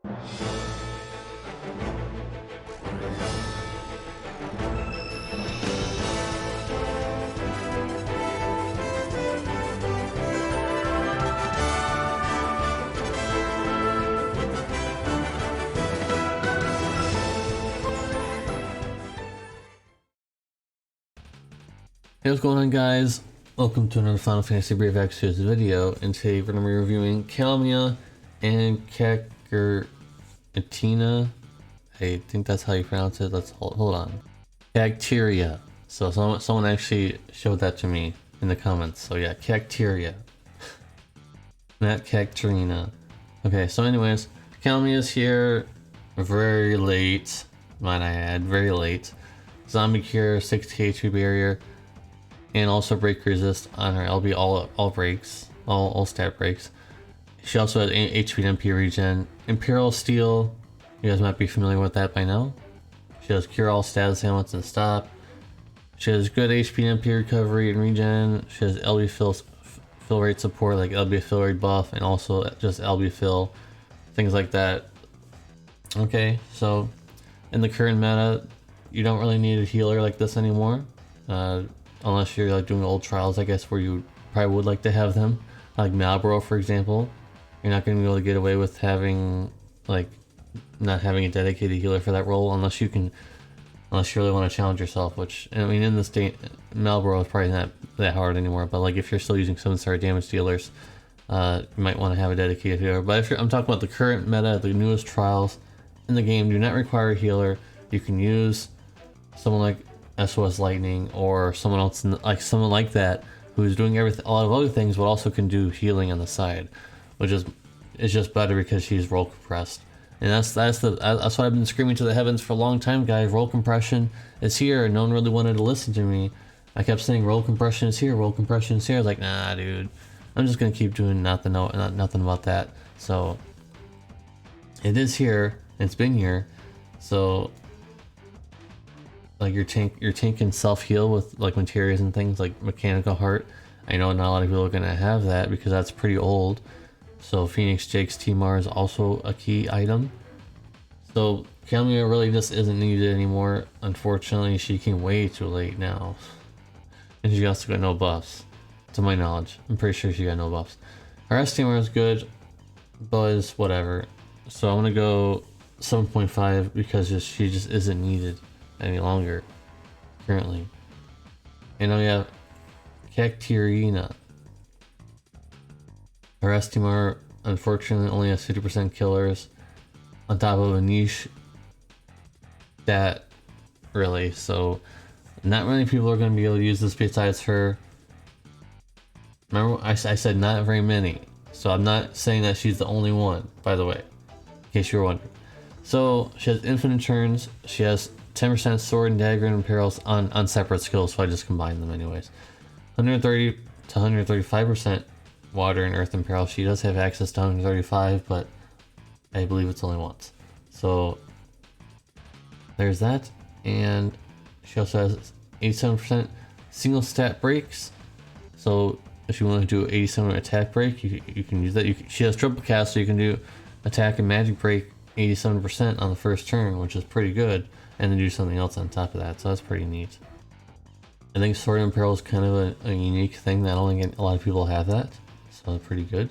Hey, what's going on, guys? Welcome to another Final Fantasy Brave Exvius video, and today we're going to be reviewing Kalmia and Kaktiria. I think that's how you pronounce it. Let's hold on. Kaktiria. So someone actually showed that to me in the comments. So yeah, Kaktiria. Not Kaktiria. Okay, so anyways, Kalmia is here very late. Might I add, very late. Zombie cure, 60 HP barrier. And also break resist on her LB, all breaks, all stat breaks. She also has HP and MP regen. Imperial Steel, you guys might be familiar with that by now. She has cure all status ailments and stop. She has good HP and MP recovery and regen. She has LB fill rate support, like LB fill rate buff, and also just LB fill, things like that. Okay, so in the current meta, you don't really need a healer like this anymore. Unless you're like doing old trials, I guess, where you probably would like to have them, like Malboro, for example. You're not going to be able to get away with having, like, not having a dedicated healer for that role unless you really want to challenge yourself. Which, I mean, in this state, Malboro is probably not that hard anymore. But like, if you're still using 7-star damage dealers, you might want to have a dedicated healer. But if I'm talking about the current meta, the newest trials in the game do not require a healer. You can use someone like SOS Lightning or someone else, like someone like that, who's doing everything, a lot of other things, but also can do healing on the side, which is just better because she's role compressed. And that's what I've been screaming to the heavens for a long time, guys. Role compression is here, and no one really wanted to listen to me. I kept saying role compression is here, role compression is here. I was like, nah, dude, I'm just gonna keep doing nothing about that. So it is here. It's been here. So like your tank can self-heal with like materials and things like mechanical heart. I know not a lot of people are gonna have that because that's pretty old. So Phoenix Jake's T-Mar is also a key item. So Kalmia really just isn't needed anymore. Unfortunately, she came way too late now. And she also got no buffs, to my knowledge. I'm pretty sure she got no buffs. Her S-T-Mar is good, but it's whatever. So I'm gonna go 7.5 because she just isn't needed any longer currently. And now we have Kaktiria. Her S-T-Mar unfortunately only has 50% killers on top of a niche stat, really, so not many people are going to be able to use this besides her. Remember, I said not very many, so I'm not saying that she's the only one, by the way, in case you were wondering. So she has infinite turns. She has 10% sword and dagger and imperials on separate skills, so I just combined them anyways. 130 to 135% water and earth imperial. She does have access to 135, but I believe it's only once. So there's that. And she also has 87% single stat breaks. So if you want to do 87 attack break, you can use that. She has triple cast, so you can do attack and magic break 87% on the first turn, which is pretty good, and then do something else on top of that, so that's pretty neat. I think Sword Imperial is kind of a unique thing that only a lot of people have that, so that's pretty good.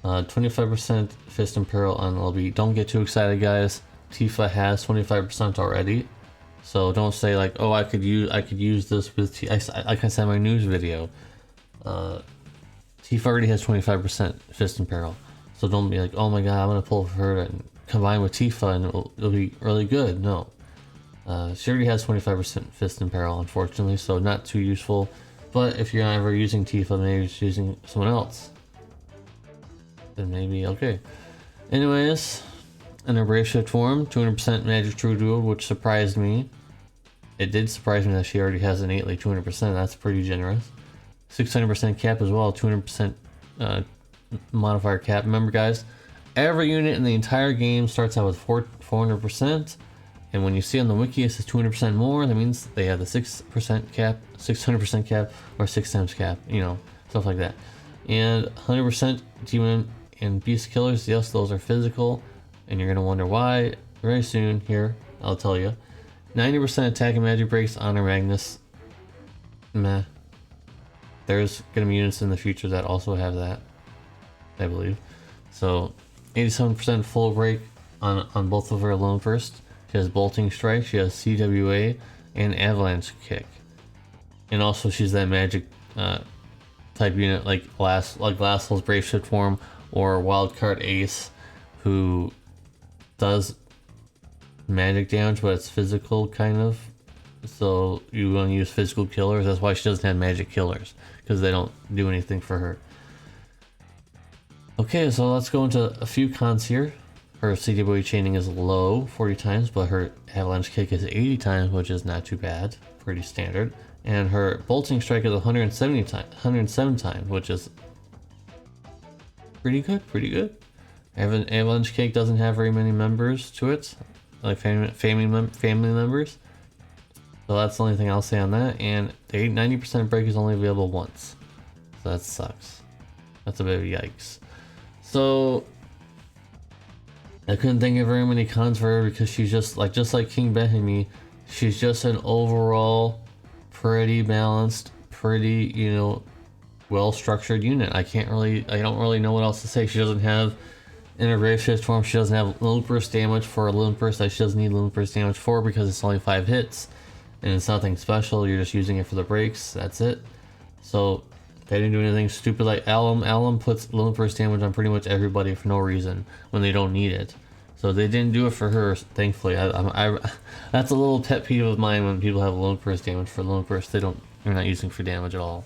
25% Fist Imperial on LB. Don't get too excited, guys. Tifa has 25% already, so don't say like, oh, I could use this with like I said in my news video. Tifa already has 25% Fist Imperial, so don't be like, oh my god, I'm gonna pull for her and combine with Tifa and it'll be really good. No. She already has 25% Fist Imperial, unfortunately, so not too useful. But if you're not ever using Tifa, maybe just using someone else, then maybe okay. Anyways, in her Brave Shift form, 200% Magic True Duel, which surprised me. It did surprise me that she already has innately 200%. That's pretty generous. 600% cap as well, 200% modifier cap. Remember, guys, every unit in the entire game starts out with 400%. And when you see on the wiki it says 200% more, that means they have the 6% cap, 600% cap, or 6 times cap, you know, stuff like that. And 100% demon and beast killers, yes, those are physical. and you're gonna wonder why very soon. Here, I'll tell you. 90% attack and magic breaks on her Magnus. Meh. There's gonna be units in the future that also have that, I believe. So 87% full break on both of her alone first. She has bolting strike, she has CWA, and avalanche kick. And also she's that magic type unit like Lassel's Brave Shift form or Wildcard Ace, who does magic damage, but it's physical kind of. So you want to use physical killers. That's why she doesn't have magic killers, because they don't do anything for her. Okay, so let's go into a few cons here. Her CWA chaining is low, 40 times, but her avalanche kick is 80 times, which is not too bad, pretty standard. And her bolting strike is 107 times, which is pretty good. Avalanche kick doesn't have very many members to it, like family members. So that's the only thing I'll say on that. And the 90% break is only available once, so that sucks. That's a bit of a yikes. So I couldn't think of very many cons for her because she's just like King Behemi, she's just an overall pretty balanced, pretty, you know, well-structured unit. I don't really know what else to say. She doesn't have Brave Shift form. She doesn't have Lone Burst damage for a Lone Burst that she doesn't need Lone Burst damage for, because it's only 5 hits and it's nothing special. You're just using it for the breaks. That's it. So they didn't do anything stupid like Alum. Alum puts Lone Burst damage on pretty much everybody for no reason when they don't need it. So they didn't do it for her, thankfully. That's a little pet peeve of mine when people have Lone Burst damage for Lone Burst they're not using for damage at all.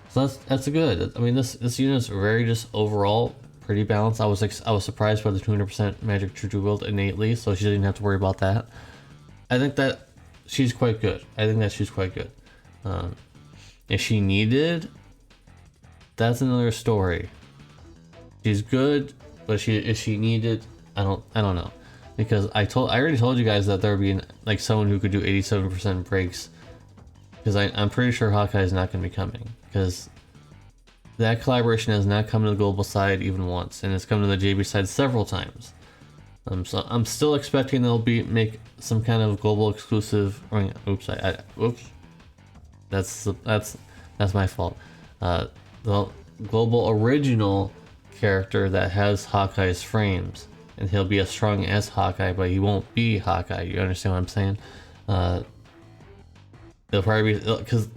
So that's good. I mean, this unit is very just overall pretty balanced. I was surprised by the 200% magic true wield innately, so she didn't have to worry about that. I think that she's quite good. If she needed, that's another story. She's good, but if she needed, I don't know, because I already told you guys that there would be like someone who could do 87% breaks, because I'm pretty sure Hawkeye is not going to be coming, because that collaboration has not come to the global side even once, and it's come to the JB side several times. So I'm still expecting they'll make some kind of global exclusive. Oops, that's my fault. The global original character that has Hawkeye's frames, and he'll be as strong as Hawkeye, but he won't be Hawkeye. You understand what I'm saying? They'll probably be, because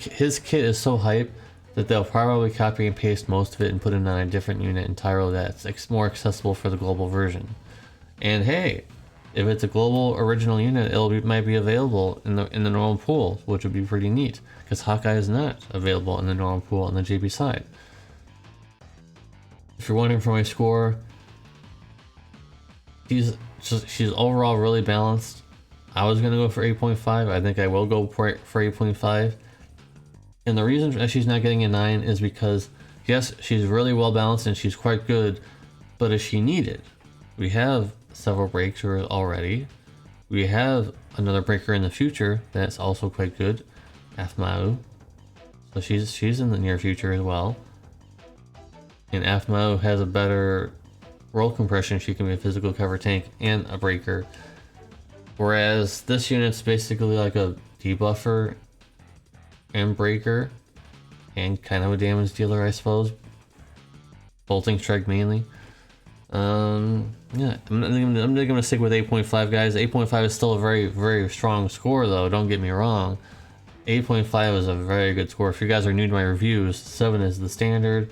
his kit is so hype that they'll probably copy and paste most of it and put it on a different unit entirely that's more accessible for the global version. And hey, if it's a global original unit, might be available in the normal pool, which would be pretty neat, because Hawkeye is not available in the normal pool on the JB side. If you're wondering for my score, she's overall really balanced. I was gonna go for 8.5. I think I will go for 8.5. And the reason that she's not getting a 9 is because, yes, she's really well balanced and she's quite good, but if she needed, we have several breakers already. We have another breaker in the future that's also quite good, Aphmau. So she's in the near future as well. And Aphmau has a better roll compression. She can be a physical cover tank and a breaker. Whereas this unit's basically like a debuffer and breaker and kind of a damage dealer, I suppose. Bolting strike mainly. Yeah, I'm gonna stick with 8.5, guys. 8.5 is still a very, very strong score, though. Don't get me wrong. 8.5 is a very good score. If you guys are new to my reviews, 7 is the standard.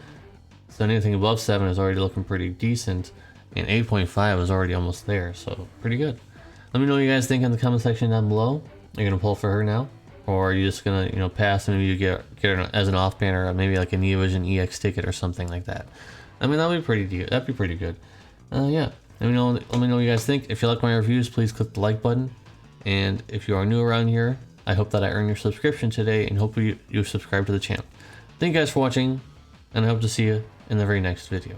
So anything above 7 is already looking pretty decent, and 8.5 is already almost there. So pretty good. Let me know what you guys think in the comment section down below. Are you gonna pull for her now, or are you just gonna pass and maybe you get her as an off banner, or maybe like a Neovision EX ticket or something like that? I mean, that'd be pretty good. Yeah. Let me know what you guys think. If you like my reviews, please click the like button. And if you are new around here, I hope that I earn your subscription today, and hopefully you subscribe to the channel. Thank you guys for watching, and I hope to see you in the very next video.